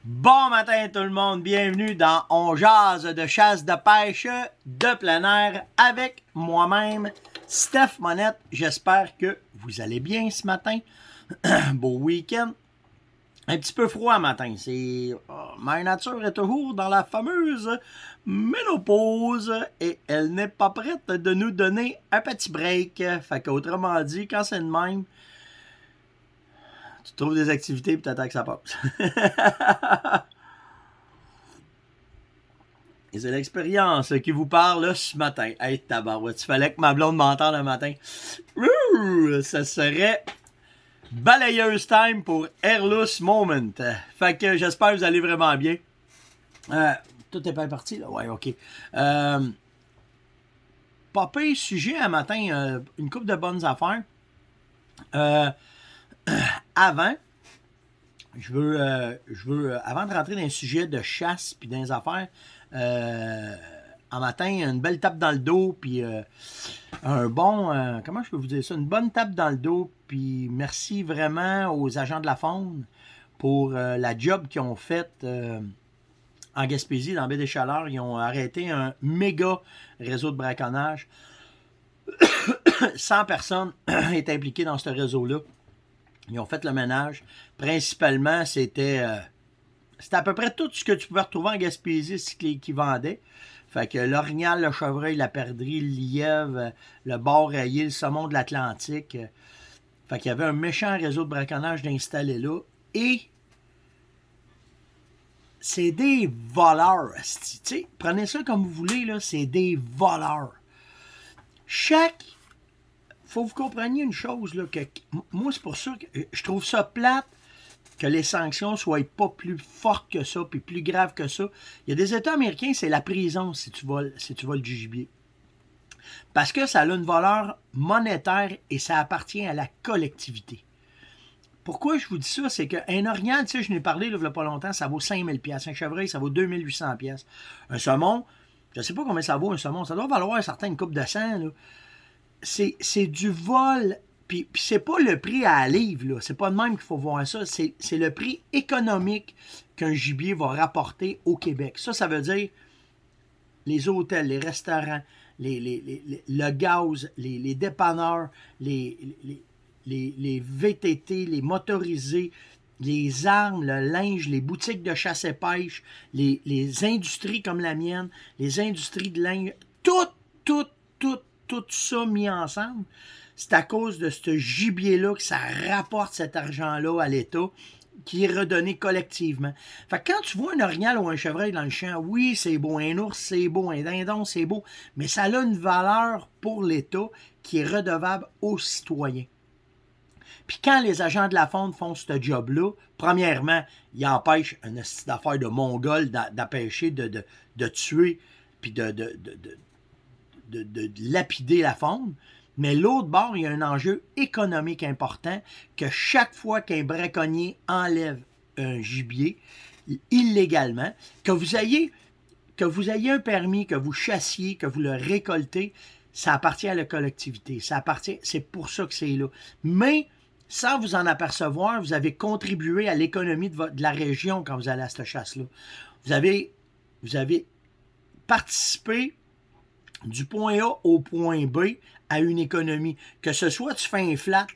Bon matin tout le monde, bienvenue dans On jase de chasse de pêche de plein air avec moi-même, Steph Monette. J'espère que vous allez bien ce matin. Beau week-end. Un petit peu froid matin. Mère Nature est toujours dans la fameuse ménopause et elle n'est pas prête de nous donner un petit break. Fait qu'autrement dit, quand c'est de même, tu trouves des activités et t'attends que ça passe. Et c'est l'expérience qui vous parle là, ce matin. Hey, tabarouette, il fallait que ma blonde m'entende le matin. Ça serait balayeuse time pour Airless Moment. Fait que j'espère que vous allez vraiment bien. Tout est bien parti, là? Ouais, OK. Pas pire sujet un matin, une couple de bonnes affaires. Avant, je veux, avant de rentrer dans un sujet de chasse puis dans les affaires, en matin, une belle tape dans le dos, puis un bon, comment je peux vous dire ça, une bonne tape dans le dos, puis merci vraiment aux agents de la faune pour la job qu'ils ont faite en Gaspésie, dans la baie des Chaleurs. Ils ont arrêté un méga réseau de braconnage. 100 personnes étaient impliquées dans ce réseau-là. Ils ont fait le ménage. Principalement, c'était à peu près tout ce que tu pouvais retrouver en Gaspésie qui vendait. Fait que l'orignal, le chevreuil, la perdrix, le lièvre, le bar rayé, le saumon de l'Atlantique. Fait qu'il y avait un méchant réseau de braconnage d'installé là. Et c'est des voleurs. T'sais, prenez ça comme vous voulez, là, c'est des voleurs. Faut que vous compreniez une chose, là, que moi, c'est pour ça que je trouve ça plate que les sanctions soient pas plus fortes que ça, puis plus graves que ça. Il y a des États américains, c'est la prison si tu voles du gibier. Parce que ça a une valeur monétaire et ça appartient à la collectivité. Pourquoi je vous dis ça? C'est qu'un orignal, tu sais, je n'ai parlé là, il n'y a pas longtemps, ça vaut 5000 $. Un chevreuil, ça vaut 2800 $. Un saumon, je ne sais pas combien ça vaut un saumon, ça doit valoir certaines coupes de sang, là. C'est du vol. Puis c'est pas le prix à la livre, là. C'est pas de même qu'il faut voir ça. C'est le prix économique qu'un gibier va rapporter au Québec. Ça veut dire les hôtels, les restaurants, le gaz, les dépanneurs, les VTT, les motorisés, les armes, le linge, les boutiques de chasse et pêche, les industries comme la mienne, les industries de linge, tout ça mis ensemble, c'est à cause de ce gibier-là que ça rapporte cet argent-là à l'État qui est redonné collectivement. Fait que quand tu vois un orignal ou un chevreuil dans le champ, oui, c'est beau, un ours, c'est beau, un dindon, c'est beau, mais ça a une valeur pour l'État qui est redevable aux citoyens. Puis quand les agents de la faune font ce job-là, premièrement, ils empêchent un esti d'affaires de Mongols d'empêcher de tuer puis de lapider la faune. Mais l'autre bord, il y a un enjeu économique important que chaque fois qu'un braconnier enlève un gibier illégalement, que vous ayez un permis, que vous chassiez, que vous le récoltez, ça appartient à la collectivité. C'est pour ça que c'est là. Mais sans vous en apercevoir, vous avez contribué à l'économie de la région quand vous allez à cette chasse-là. Vous avez participé du point A au point B à une économie. Que ce soit tu fais un flat,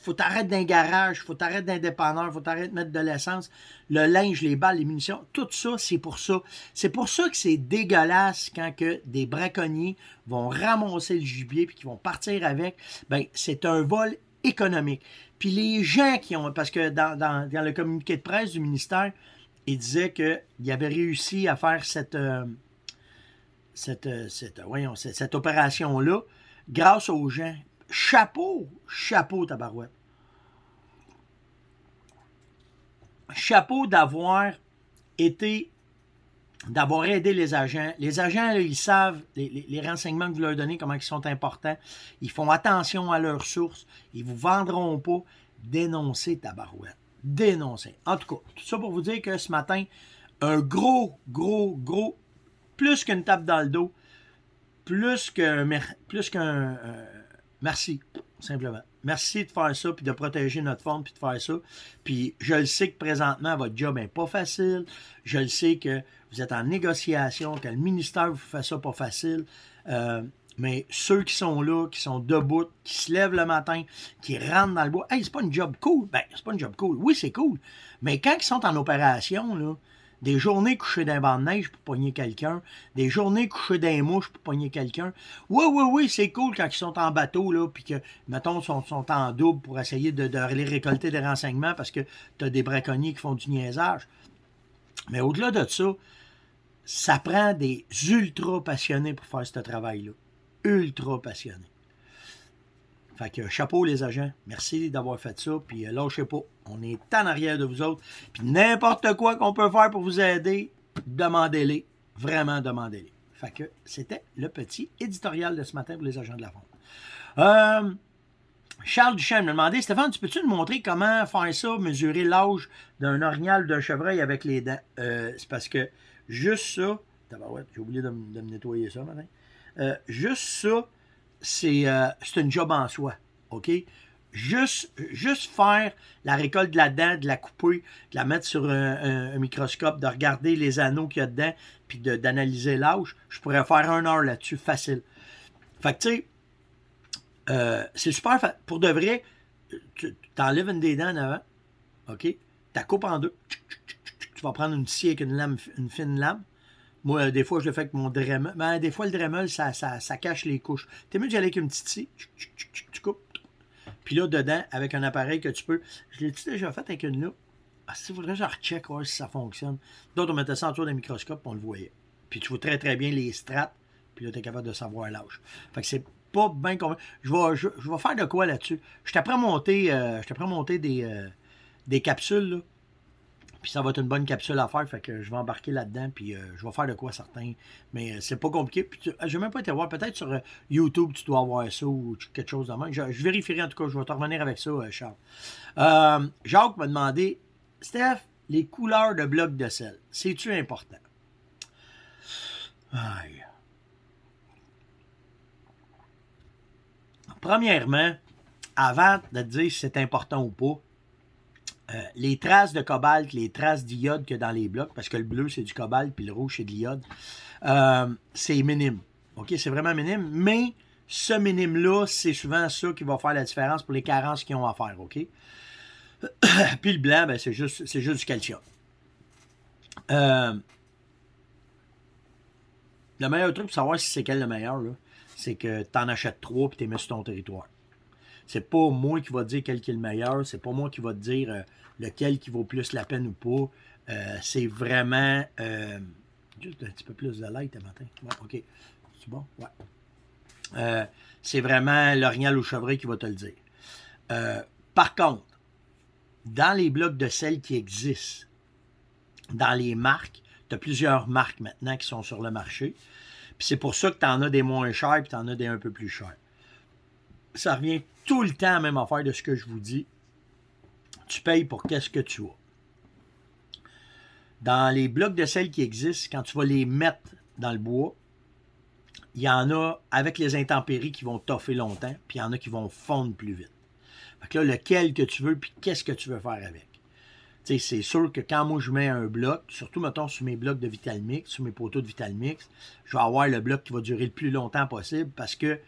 faut t'arrêter d'un garage, faut t'arrêter d'un dépanneur, faut t'arrêter de mettre de l'essence, le linge, les balles, les munitions, tout ça, c'est pour ça. C'est pour ça que c'est dégueulasse quand que des braconniers vont ramasser le gibier puis qu'ils vont partir avec. Ben, c'est un vol économique. Puis les gens qui ont... Parce que dans le communiqué de presse du ministère, il disait qu'il avait réussi à faire cette opération-là grâce aux gens. Chapeau, tabarouette. Chapeau d'avoir aidé les agents. Les agents, là, ils savent les renseignements que vous leur donnez, comment ils sont importants. Ils font attention à leurs sources. Ils ne vous vendront pas. Dénoncez, tabarouette. Dénoncez. En tout cas, tout ça pour vous dire que ce matin, un gros, plus qu'une tape dans le dos, plus qu'un merci, simplement. Merci de faire ça, puis de protéger notre forme, puis de faire ça. Puis je le sais que présentement, votre job n'est pas facile. Je le sais que vous êtes en négociation, que le ministère vous fait ça pas facile. Mais ceux qui sont là, qui sont debout, qui se lèvent le matin, qui rentrent dans le bois, hey, c'est pas une job cool. Ben, c'est pas une job cool. Oui, c'est cool. Mais quand ils sont en opération, là, des journées couchées d'un banc de neige pour pogner quelqu'un, des journées couchées d'un mouche pour pogner quelqu'un. Oui, c'est cool quand ils sont en bateau, là, puis que, mettons, sont en double pour essayer de aller récolter des renseignements parce que tu as des braconniers qui font du niaisage. Mais au-delà de ça, ça prend des ultra passionnés pour faire ce travail-là. Ultra passionnés. Fait que chapeau les agents, merci d'avoir fait ça, puis lâchez pas, on est en arrière de vous autres, puis n'importe quoi qu'on peut faire pour vous aider, demandez-les, vraiment demandez-les. Fait que c'était le petit éditorial de ce matin pour les agents de la vente. Charles Duchesne me demandait, Stéphane, tu peux-tu nous montrer comment faire ça, mesurer l'âge d'un orignal ou d'un chevreuil avec les dents? C'est parce que juste ça, j'ai oublié de me nettoyer ça matin. Juste ça, c'est une job en soi, OK? Juste faire la récolte de la dent, de la couper, de la mettre sur un microscope, de regarder les anneaux qu'il y a dedans, puis d'analyser l'âge, je pourrais faire 1 heure là-dessus, facile. Fait que, tu sais, c'est super facile. Pour de vrai, tu enlèves une des dents en avant, OK? Tu la coupes en deux. Tu vas prendre une scie avec une fine lame. Moi, des fois, je le fais avec mon Dremel. Mais des fois, le Dremel, ça cache les couches. T'es mieux d'y aller avec une petite scie. Tu coupes. Puis là, dedans, avec un appareil que tu peux. Je l'ai déjà fait avec une loupe. Ah, il faudrait que je recheck voir si ça fonctionne. D'autres, on mettait ça autour d'un microscope, on le voyait. Puis tu vois très, très bien les strates. Puis là, tu es capable de savoir l'âge. Fait que c'est pas bien convaincu. Je vais faire de quoi là-dessus? Je t'ai prêt à monter des capsules, là. Puis ça va être une bonne capsule à faire, fait que je vais embarquer là-dedans, puis je vais faire de quoi certains. Mais c'est pas compliqué. Puis je vais même pas été voir. Peut-être sur YouTube, tu dois avoir ça ou quelque chose de même. Je vérifierai en tout cas, je vais te revenir avec ça, Charles. Jacques m'a demandé, Steph, les couleurs de blocs de sel, c'est-tu important? Aïe. Premièrement, avant de te dire si c'est important ou pas, les traces de cobalt, les traces d'iode qu'il y a dans les blocs, parce que le bleu, c'est du cobalt, puis le rouge, c'est de l'iode, c'est minime. OK, c'est vraiment minime, mais ce minime-là, c'est souvent ça qui va faire la différence pour les carences qu'ils ont à faire, OK? Puis le blanc, ben, c'est juste du calcium. Le meilleur truc pour savoir si c'est quel le meilleur, là, c'est que tu en achètes 3 et tu les mets sur ton territoire. C'est pas moi qui va te dire quel qui est le meilleur, c'est pas moi qui va te dire lequel qui vaut plus la peine ou pas. C'est vraiment juste un petit peu plus de light ce matin. Ouais, OK. C'est bon? Ouais. C'est vraiment l'orignal ou chevreuil qui va te le dire. Par contre, dans les blocs de sel qui existent, dans les marques, tu as plusieurs marques maintenant qui sont sur le marché. Puis c'est pour ça que tu en as des moins chers et tu en as des un peu plus chers. Ça revient tout le temps à la même affaire de ce que je vous dis. Tu payes pour qu'est-ce que tu as. Dans les blocs de sel qui existent, quand tu vas les mettre dans le bois, il y en a avec les intempéries qui vont toffer longtemps, puis il y en a qui vont fondre plus vite. Fait que là, lequel que tu veux, puis qu'est-ce que tu veux faire avec. Tu sais, c'est sûr que quand moi je mets un bloc, surtout mettons sur mes blocs de Vitalmix, sur mes poteaux de Vitalmix, je vais avoir le bloc qui va durer le plus longtemps possible parce que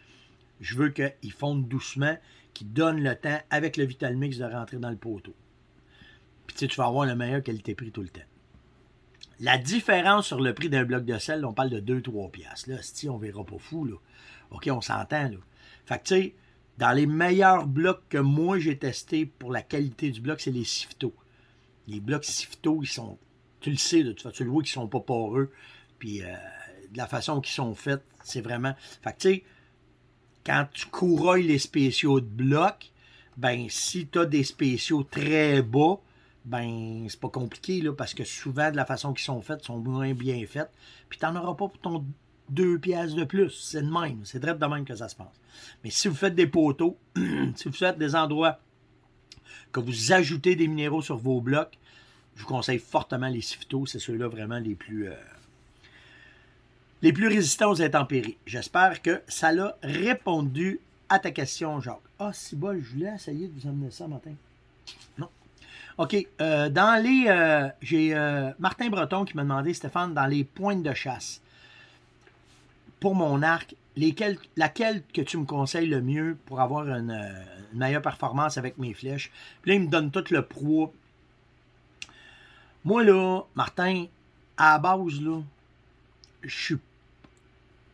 je veux qu'il fonde doucement, qu'il donne le temps avec le Vitalmix de rentrer dans le poteau. Puis tu sais, tu vas avoir la meilleure qualité-prix tout le temps. La différence sur le prix d'un bloc de sel, on parle de 2-3 piastres. Là, si on verra pas fou, là. OK, on s'entend, là. Fait que tu sais, dans les meilleurs blocs que moi j'ai testés pour la qualité du bloc, c'est les Sifto. Les blocs Sifto, ils sont, tu le sais, tu le vois qu'ils sont pas poreux. Puis de la façon qu'ils sont faits, c'est vraiment... Fait que tu sais, quand tu courroilles les spéciaux de bloc, ben si tu as des spéciaux très bas, ben c'est pas compliqué, là, parce que souvent, de la façon qu'ils sont faits, sont moins bien faits. Puis tu n'en auras pas pour ton 2 piastres de plus. C'est de même. C'est direct de même que ça se passe. Mais si vous faites des poteaux, si vous faites des endroits que vous ajoutez des minéraux sur vos blocs, je vous conseille fortement les Sifto. C'est ceux-là vraiment les plus résistants aux intempéries. J'espère que ça l'a répondu à ta question, Jacques. Ah, c'est bon, je voulais essayer de vous amener ça matin. Non. OK. J'ai Martin Breton qui m'a demandé, Stéphane, dans les pointes de chasse, pour mon arc, laquelle que tu me conseilles le mieux pour avoir une meilleure performance avec mes flèches? Puis là, il me donne tout le pro. Moi, là, Martin, à la base, là, je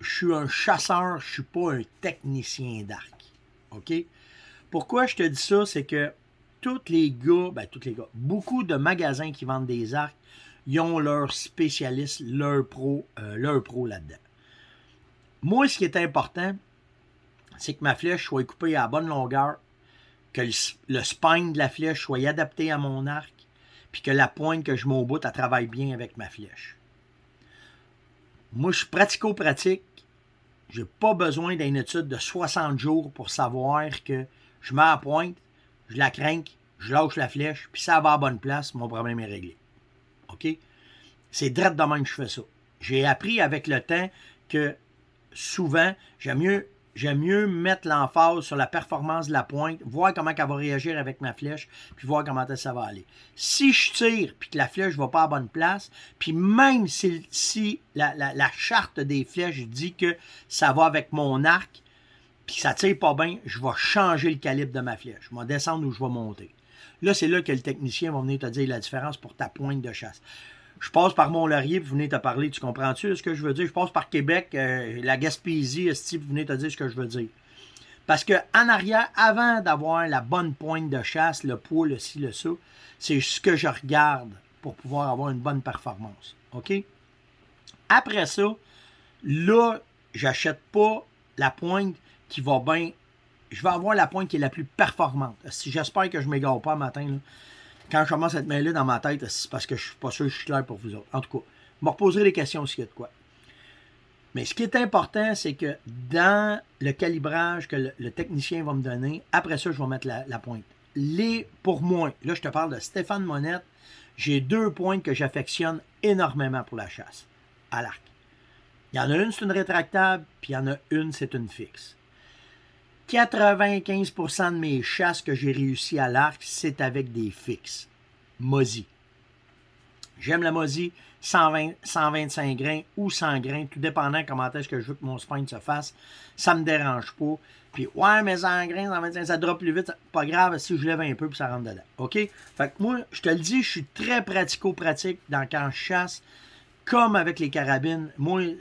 suis un chasseur, je suis pas un technicien d'arc. OK? Pourquoi je te dis ça? C'est que tous les gars, beaucoup de magasins qui vendent des arcs, ils ont leurs spécialistes, leurs pros là-dedans. Moi, ce qui est important, c'est que ma flèche soit coupée à la bonne longueur, que le spine de la flèche soit adapté à mon arc, puis que la pointe que je mets au bout, elle travaille bien avec ma flèche. Moi, je suis pratico-pratique. J'ai pas besoin d'une étude de 60 jours pour savoir que je mets la pointe, je la crinque, je lâche la flèche, puis ça va à la bonne place, mon problème est réglé. OK? C'est direct de même que je fais ça. J'ai appris avec le temps que souvent, j'aime mieux mettre l'emphase sur la performance de la pointe, voir comment elle va réagir avec ma flèche, puis voir comment ça va aller. Si je tire, puis que la flèche ne va pas à la bonne place, puis même si la charte des flèches dit que ça va avec mon arc, puis que ça ne tire pas bien, je vais changer le calibre de ma flèche. Je vais descendre ou je vais monter. Là, c'est là que le technicien va venir te dire la différence pour ta pointe de chasse. Je passe par Mont-Laurier, puis vous venez te parler, tu comprends-tu ce que je veux dire? Je passe par Québec, la Gaspésie, vous venez te dire ce que je veux dire. Parce qu'en arrière, avant d'avoir la bonne pointe de chasse, le poids, le ci, le ça, c'est ce que je regarde pour pouvoir avoir une bonne performance. OK? Après ça, là, j'achète pas la pointe qui va bien. Je vais avoir la pointe qui est la plus performante. Si j'espère que je ne m'égare pas le matin, là. Quand je commence à te mêler dans ma tête, c'est parce que je ne suis pas sûr que je suis clair pour vous autres. En tout cas, je me reposerai les questions s'il y a de quoi. Mais ce qui est important, c'est que dans le calibrage que le technicien va me donner, après ça, je vais mettre la pointe. Pour moi, là, je te parle de Stéphane Monette, j'ai 2 pointes que j'affectionne énormément pour la chasse, à l'arc. Il y en a une, c'est une rétractable, puis il y en a une, c'est une fixe. 95% de mes chasses que j'ai réussi à l'arc, c'est avec des fixes. Mosi. J'aime la Mosi 125 grains ou 100 grains, tout dépendant comment est-ce que je veux que mon spine se fasse. Ça me dérange pas. Puis, ouais, mais 100 grains, 125, ça drop plus vite. Pas grave si je lève un peu puis ça rentre dedans. OK? Fait que moi, je te le dis, je suis très pratico-pratique quand je chasse, comme avec les carabines. Moi,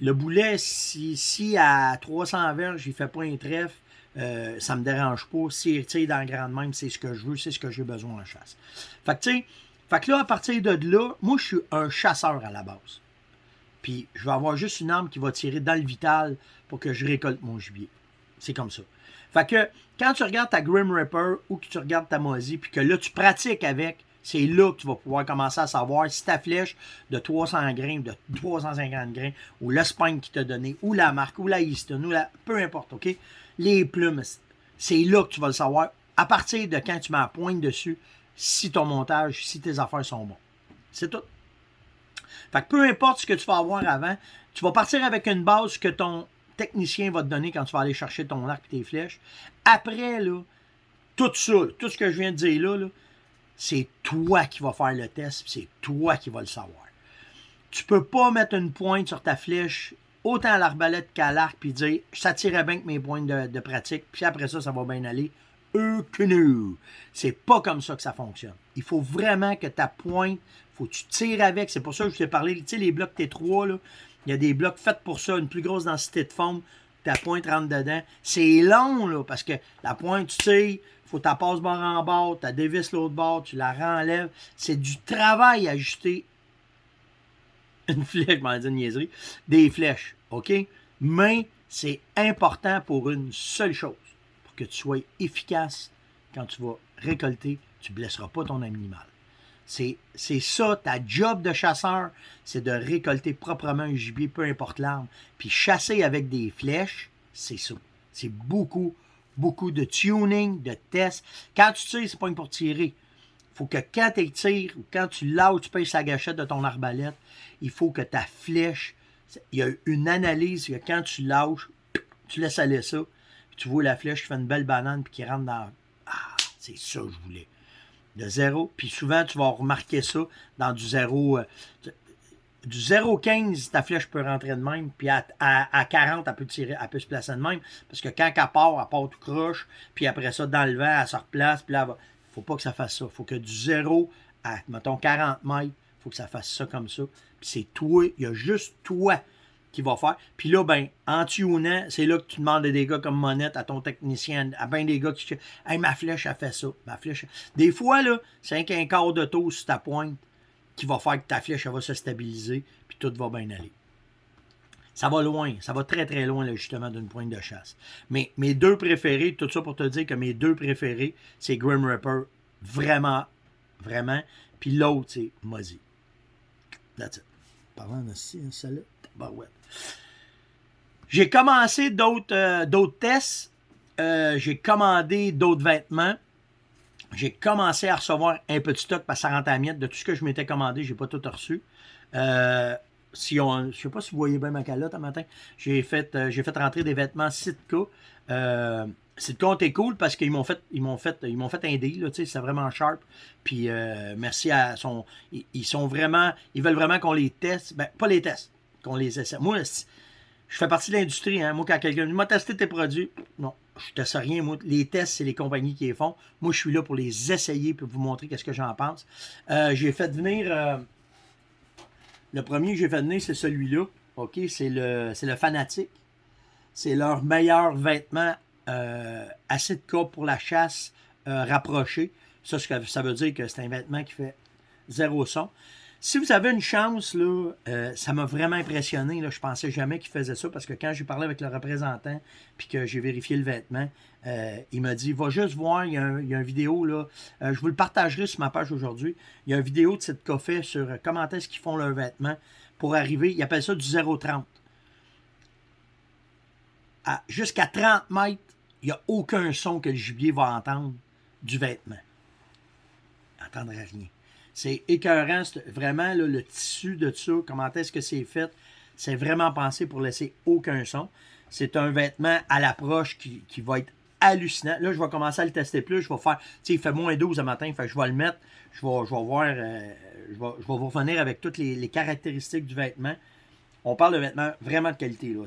le boulet, si à 300 verges, il ne fait pas un trèfle, ça ne me dérange pas. S'il tire dans la grande même, c'est ce que je veux, c'est ce que j'ai besoin en chasse. Fait que là, à partir de là, moi, je suis un chasseur à la base. Puis, je vais avoir juste une arme qui va tirer dans le vital pour que je récolte mon gibier. C'est comme ça. Fait que, quand tu regardes ta Grim Reaper ou que tu regardes ta Mosi, puis que là, tu pratiques avec, c'est là que tu vas pouvoir commencer à savoir si ta flèche de 300 grains, de 350 grains, ou le spine qui t'a donné, ou la marque, ou la Easton, peu importe, OK? Les plumes, c'est là que tu vas le savoir à partir de quand tu mets la pointe dessus, si ton montage, si tes affaires sont bons. C'est tout. Fait que peu importe ce que tu vas avoir avant, tu vas partir avec une base que ton technicien va te donner quand tu vas aller chercher ton arc et tes flèches. Après, là, tout ça, tout ce que je viens de dire là, c'est toi qui vas faire le test, c'est toi qui vas le savoir. Tu peux pas mettre une pointe sur ta flèche, autant à l'arbalète qu'à l'arc, puis dire « ça tirait bien que mes pointes de pratique, puis après ça, ça va bien aller. » Que non. C'est pas comme ça que ça fonctionne. Il faut vraiment que ta pointe, faut que tu tires avec. C'est pour ça que je t'ai parlé, tu sais, les blocs T3, là, il y a des blocs faits pour ça, une plus grosse densité de foam, ta pointe rentre dedans. C'est long, là, parce que la pointe, tu tires, faut que tu la passes bord en bord, tu la dévisses l'autre bord, tu la renlèves. C'est du travail à ajuster une flèche, je m'en dis une niaiserie, des flèches, OK? Mais c'est important pour une seule chose, pour que tu sois efficace quand tu vas récolter, tu ne blesseras pas ton animal. C'est ça, ta job de chasseur, c'est de récolter proprement un gibier, peu importe l'arme. Puis chasser avec des flèches, c'est ça. C'est beaucoup de tuning, de tests. Quand tu tires, c'est pas pour tirer. Il faut que quand tu tires ou quand tu lâches, tu pèses la gâchette de ton arbalète, il faut que ta flèche, il y a une analyse, que quand tu lâches, tu laisses aller ça. puis tu vois la flèche qui fait une belle banane, puis qui rentre dans... Ah, c'est ça que je voulais. De 0, puis souvent, tu vas remarquer ça dans du 0... du 0,15, ta flèche peut rentrer de même, puis à 40, elle peut tirer, elle peut se placer de même, parce que quand elle part tout croche, puis après ça, dans le vent, elle se replace, puis là, faut pas que ça fasse ça. Faut que du 0 à, mettons, 40 mètres, faut que ça fasse ça comme ça. Puis c'est toi, il y a juste toi qui va faire. Puis là, ben, en tunant, c'est là que tu demandes des gars comme Monette à ton technicien, à ben des gars qui disent « Hey, ma flèche, elle fait ça. Ma flèche... » Des fois, là, c'est un quart de tour sur ta pointe qui va faire que ta flèche, elle va se stabiliser, puis tout va bien aller. Ça va loin, ça va très très loin, là, justement, d'une pointe de chasse. Mais mes deux préférés, tout ça pour te dire que mes deux préférés, c'est Grim Reaper, vraiment, vraiment, puis l'autre, c'est Mozzie. That's it. Parlant de celle-là, tabarouette. J'ai commencé d'autres tests, j'ai commandé d'autres vêtements, j'ai commencé à recevoir un peu de stock parce que ça rentre à la miette. De tout ce que je m'étais commandé, j'ai pas tout reçu. Je sais pas si vous voyez bien ma calotte un matin. J'ai fait rentrer des vêtements Sitka. Sitka était cool parce qu'ils m'ont fait un deal, là, c'est vraiment sharp. Puis merci à son. Ils veulent vraiment qu'on les teste. Ben, pas les teste, qu'on les essaie. Moi, je fais partie de l'industrie. Hein. Moi, quand quelqu'un m'a testé tes produits, non, je ne teste rien. Moi, les tests, c'est les compagnies qui les font. Moi, je suis là pour les essayer pour vous montrer qu'est-ce que j'en pense. J'ai fait venir... le premier que j'ai fait venir, c'est celui-là. OK? C'est le Fanatic. C'est leur meilleur vêtement assez de cas pour la chasse rapprochée. Ça veut dire que c'est un vêtement qui fait zéro son. Si vous avez une chance, là, ça m'a vraiment impressionné. Là, je ne pensais jamais qu'il faisait ça parce que quand j'ai parlé avec le représentant puis que j'ai vérifié le vêtement, il m'a dit va juste voir, il y a une vidéo, là, je vous le partagerai sur ma page aujourd'hui. Il y a une vidéo de cette café sur comment est-ce qu'ils font leurs vêtements pour arriver, ils appellent ça du 0,30. Jusqu'à 30 mètres, il n'y a aucun son que le gibier va entendre du vêtement. Il n'entendra rien. C'est écœurant, vraiment là, le tissu de ça, comment est-ce que c'est fait. C'est vraiment pensé pour laisser aucun son. C'est un vêtement à l'approche qui va être hallucinant. Là, je vais commencer à le tester plus. Je vais faire, tu sais, il fait moins 12 le matin, fait que je vais le mettre. Je vais voir, je vais vous revenir avec toutes les caractéristiques du vêtement. On parle de vêtements vraiment de qualité. Là,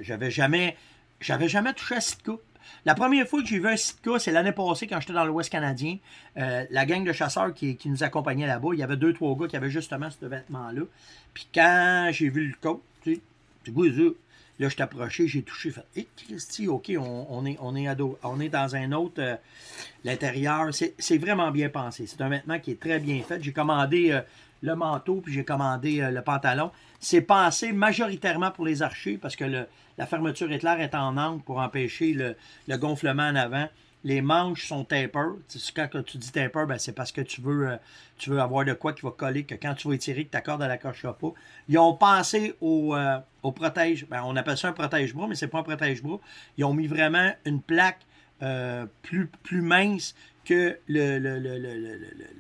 j'avais jamais touché à Sitka. La première fois que j'ai vu un Sitka, c'est l'année passée quand j'étais dans l'Ouest canadien. La gang de chasseurs qui nous accompagnait là-bas, il y avait 2-3 gars qui avaient justement ce vêtement-là. Puis quand j'ai vu le coat, tu sais, là, je t'ai approché, j'ai touché, fait hey, Christy, OK, on est dans un autre. L'intérieur, c'est vraiment bien pensé. C'est un vêtement qui est très bien fait. J'ai commandé le manteau, puis j'ai commandé le pantalon. C'est pensé majoritairement pour les archers parce que la fermeture éclair est en angle pour empêcher le gonflement en avant. Les manches sont taper. Quand tu dis taper, ben c'est parce que tu veux avoir de quoi qui va coller, que quand tu vas étirer, que ta corde ne l'accrochera pas. Ils ont pensé au protège. Ben, on appelle ça un protège-bras, mais c'est pas un protège-bras. Ils ont mis vraiment une plaque plus mince que le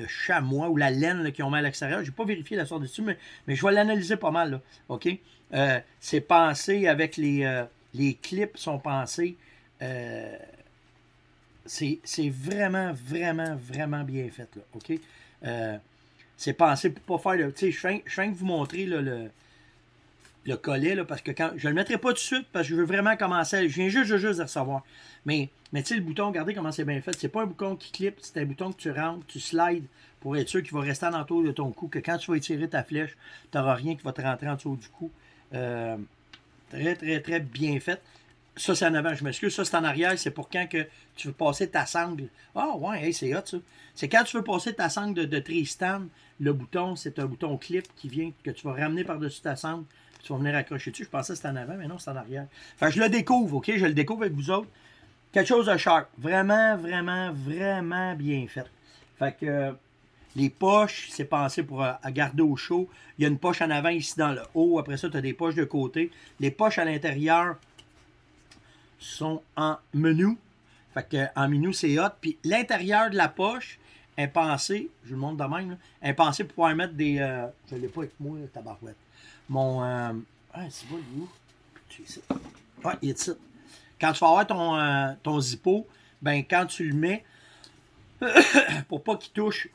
chamois ou la laine qu'ils ont mis à l'extérieur. Je n'ai pas vérifié la sorte dessus, mais je vais l'analyser pas mal. Là. OK? C'est pensé avec les clips sont pensés. C'est vraiment, vraiment, vraiment bien fait. Là. OK? C'est pensé pour pas faire... Tu sais, je viens de vous montrer là, le collet, là, parce que quand je ne le mettrai pas tout de suite parce que je veux vraiment commencer. Je viens juste de recevoir. Mais tu sais, le bouton, regardez comment c'est bien fait. C'est pas un bouton qui clip, c'est un bouton que tu rentres, tu slides pour être sûr qu'il va rester en entour de ton cou, que quand tu vas étirer ta flèche, tu n'auras rien qui va te rentrer en dessous du cou. Très, très, très bien fait. Ça, c'est en avant, je m'excuse. Ça, c'est en arrière. C'est pour quand que tu veux passer ta sangle. Ah, ouais, hey, c'est hot, ça. C'est quand tu veux passer ta sangle de Tristan, le bouton, c'est un bouton clip qui vient, que tu vas ramener par-dessus ta sangle. Tu vas venir accrocher dessus. Je pensais que c'était en avant, mais non, c'est en arrière. Fait que je le découvre, OK? Je le découvre avec vous autres. Quelque chose de sharp. Vraiment, vraiment, vraiment bien fait. Fait que les poches, c'est pensé pour garder au chaud. Il y a une poche en avant ici dans le haut. Après ça, tu as des poches de côté. Les poches à l'intérieur sont en menu. Fait que en menu, c'est hot. Puis l'intérieur de la poche est pensé, je vous le montre de même, là, est pensé pour pouvoir mettre des... je ne l'ai pas avec moi, tabarouette. Mon... c'est pas où? Ouais, il est ici. Quand tu vas avoir ton Zippo, ben quand tu le mets, pour pas qu'il touche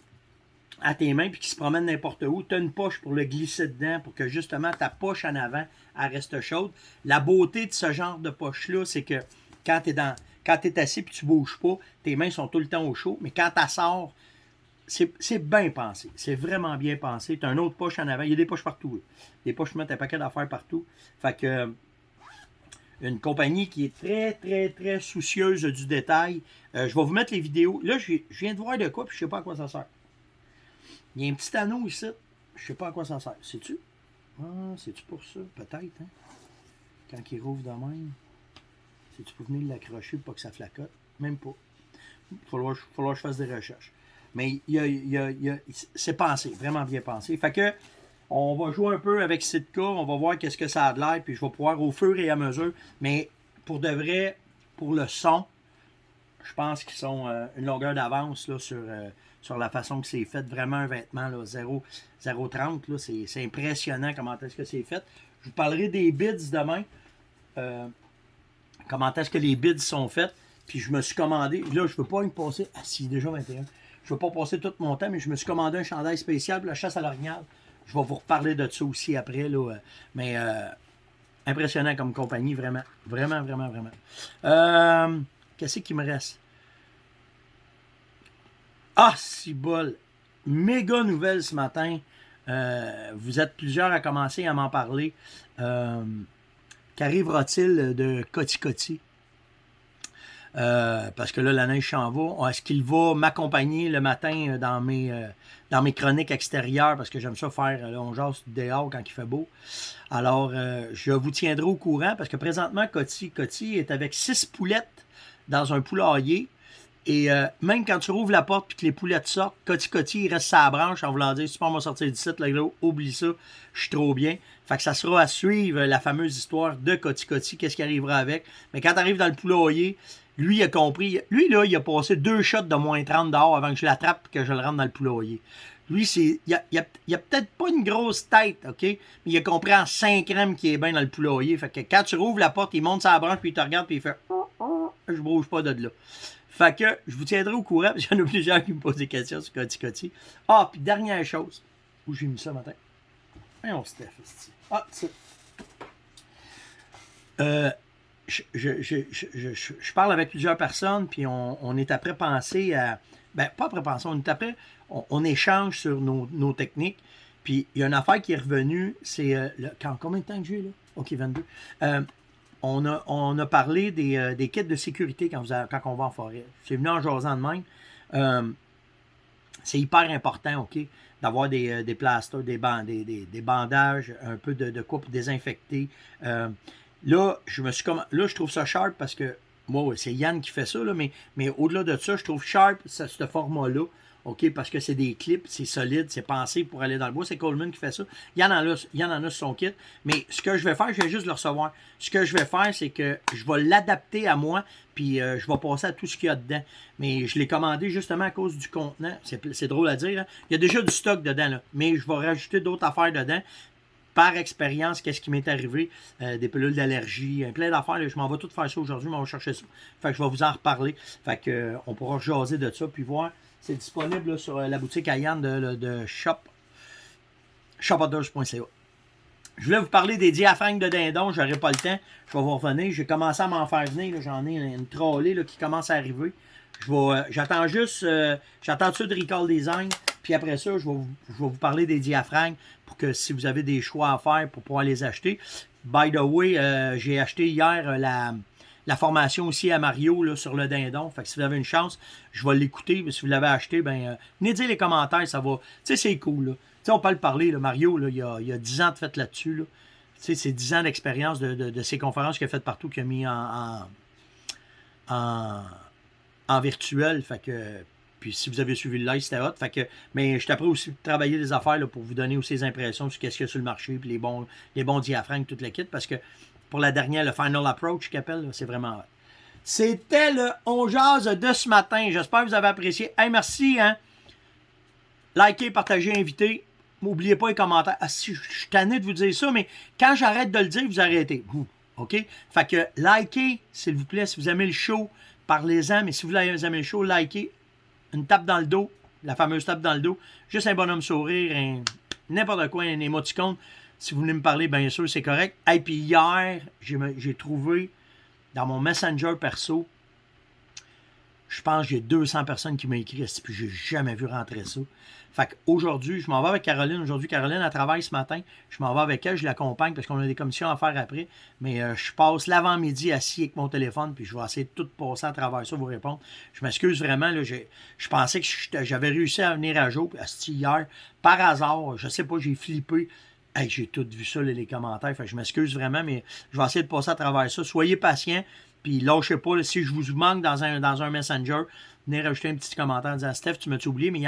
à tes mains puis qu'il se promène n'importe où, tu as une poche pour le glisser dedans pour que justement ta poche en avant, elle reste chaude. La beauté de ce genre de poche-là, c'est que quand tu es assis et tu ne bouges pas, tes mains sont tout le temps au chaud, mais quand tu sors, c'est bien pensé. C'est vraiment bien pensé. Tu as une autre poche en avant. Il y a des poches partout. Là. Des poches mettent un paquet d'affaires partout. Fait que une compagnie qui est très, très, très soucieuse du détail. Je vais vous mettre les vidéos. Là, je viens de voir de quoi, puis je ne sais pas à quoi ça sert. Il y a un petit anneau ici. Je ne sais pas à quoi ça sert. Sais-tu? Ah, c'est-tu pour ça? Peut-être, hein? Quand il rouvre de même. C'est-tu pour venir l'accrocher pour pas que ça flacote? Même pas. Il va falloir que je fasse des recherches. Mais c'est pensé, vraiment bien pensé. Fait que on va jouer un peu avec Sitka, on va voir qu'est-ce que ça a de l'air, puis je vais pouvoir au fur et à mesure. Mais pour de vrai, pour le son, je pense qu'ils sont une longueur d'avance là, sur la façon que c'est fait. Vraiment un vêtement, là, 0,30, là, c'est impressionnant comment est-ce que c'est fait. Je vous parlerai des bids demain. Comment est-ce que les bids sont faits. Puis je me suis commandé, là je ne veux pas me passer, ah si, déjà 21. Je ne veux pas passer tout mon temps, mais je me suis commandé un chandail spécial pour la chasse à l'orignal. Je vais vous reparler de ça aussi après, là. Mais impressionnant comme compagnie, vraiment. Vraiment, vraiment, vraiment. Qu'est-ce qui me reste? Ah, si bol! Méga nouvelle ce matin. Vous êtes plusieurs à commencer à m'en parler. Qu'arrivera-t-il de Coticoti? Parce que là, la neige s'en va. Est-ce qu'il va m'accompagner le matin dans mes chroniques extérieures? Parce que j'aime ça faire, là, on jase dehors quand il fait beau. Alors, je vous tiendrai au courant parce que présentement, Coty est avec 6 poulettes dans un poulailler. Et même quand tu rouvres la porte et que les poulettes sortent, Coty, il reste sa branche en voulant dire, super, on va sortir du site, là, oublie ça, je suis trop bien. Fait que ça sera à suivre la fameuse histoire de Coty, qu'est-ce qui arrivera avec. Mais quand tu arrives dans le poulailler, lui, il a compris. Lui, là, il a passé 2 shots de moins 30 dehors avant que je l'attrape et que je le rentre dans le poulailler. Lui, il a peut-être pas une grosse tête, OK? Mais il a compris en 5 crèmes qu'il est bien dans le poulailler. Fait que quand tu rouvres la porte, il monte sa branche, puis il te regarde, puis il fait « Je bouge pas de là ». Fait que je vous tiendrai au courant, parce qu'il y en a plusieurs qui me posent des questions sur Coty. Ah, puis dernière chose. Où j'ai mis ça matin? Voyons, Steph. Ah, ça. Je parle avec plusieurs personnes, puis on est après pensé à... Ben, pas après penser, on est après... On échange sur nos techniques. Puis il y a une affaire qui est revenue, c'est... combien de temps que j'ai, là? OK, 22. On a parlé des kits de sécurité quand on va en forêt. C'est venu en jasant de même. C'est hyper important, OK, d'avoir des plasters, des bandages, un peu de quoi pour désinfecter. Là, je trouve ça sharp parce que, moi, c'est Yann qui fait ça, là, mais au-delà de ça, je trouve sharp ce format-là. OK, parce que c'est des clips, c'est solide, c'est pensé pour aller dans le bois. C'est Coleman qui fait ça. Il y en a sur son kit. Mais ce que je vais faire, je vais juste le recevoir. Ce que je vais faire, c'est que je vais l'adapter à moi, puis je vais passer à tout ce qu'il y a dedans. Mais je l'ai commandé justement à cause du contenant. C'est drôle à dire. Hein? Il y a déjà du stock dedans, là, mais je vais rajouter d'autres affaires dedans. Par expérience, qu'est-ce qui m'est arrivé, des pilules d'allergie, plein d'affaires. Je m'en vais tout faire ça aujourd'hui, mais on va chercher ça. Fait que je vais vous en reparler. Fait que on pourra jaser de ça, puis voir. C'est disponible là, sur la boutique à Yann de shopothers.ca. Je voulais vous parler des diaphragmes de dindon. Je n'aurai pas le temps. Je vais vous revenir. J'ai commencé à m'en faire venir. J'en ai une trolley là, qui commence à arriver. J'attends juste... j'attends ça de Recall Design. Puis après ça, je vais vous parler des diaphragmes pour que si vous avez des choix à faire pour pouvoir les acheter. By the way, j'ai acheté hier la formation aussi à Mario là, sur le dindon. Fait que si vous avez une chance, je vais l'écouter. Si vous l'avez acheté, ben venez dire les commentaires, ça va. Tu sais, c'est cool. Là. Tu sais, on peut le parler. Là, Mario, là, il y a 10 ans de fait là-dessus. Là. Tu sais, c'est 10 ans d'expérience de ces conférences qu'il a faites partout, qu'il a mis en virtuel. Fait que. Puis si vous avez suivi le live, c'était hot. Fait que, mais je suis après aussi de travailler des affaires là, pour vous donner aussi des impressions sur qu'est-ce qu'il y a sur le marché, puis les bons diaphragmes, toute la kit, parce que pour la dernière, le Final Approach qu'il appelle, c'est vraiment hot. C'était le On Jase de ce matin. J'espère que vous avez apprécié. Hey, merci, hein. Likez, partagez, invitez. N'oubliez pas les commentaires. Ah, si, je suis tanné de vous dire ça, mais quand j'arrête de le dire, vous arrêtez. OK? Fait que likez, s'il vous plaît, si vous aimez le show, parlez-en, mais si vous aimez le show, likez. Une tape dans le dos, la fameuse tape dans le dos, juste un bonhomme sourire, n'importe quoi, un émoticône. Si vous voulez me parler, bien sûr, c'est correct. Et puis hier, j'ai trouvé dans mon Messenger perso, je pense que j'ai 200 personnes qui m'ont écrit, puis j'ai jamais vu rentrer ça. Fait qu'aujourd'hui, je m'en vais avec Caroline. Aujourd'hui, Caroline, elle travaille ce matin. Je m'en vais avec elle, je l'accompagne parce qu'on a des commissions à faire après. Mais je passe l'avant-midi assis avec mon téléphone, puis je vais essayer de tout passer à travers ça, vous répondre. Je m'excuse vraiment, là, je pensais que j'avais réussi à venir à jour, hier, par hasard, je sais pas, j'ai flippé. Hey, j'ai tout vu ça, les commentaires. Fait que je m'excuse vraiment, mais je vais essayer de passer à travers ça. Soyez patients. Puis lâchez pas, là, si je vous manque dans un Messenger, venez rajouter un petit commentaire en disant Steph, tu m'as-tu oublié, mais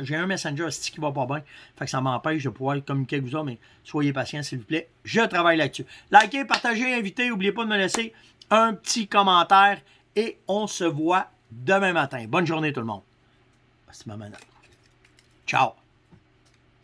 j'ai un Messenger qui va pas bien. Fait que ça m'empêche de pouvoir communiquer avec vous autres, mais soyez patients, s'il vous plaît. Je travaille là-dessus. Likez, partagez, invitez, n'oubliez pas de me laisser un petit commentaire et on se voit demain matin. Bonne journée tout le monde. C'est ma manette. Ciao.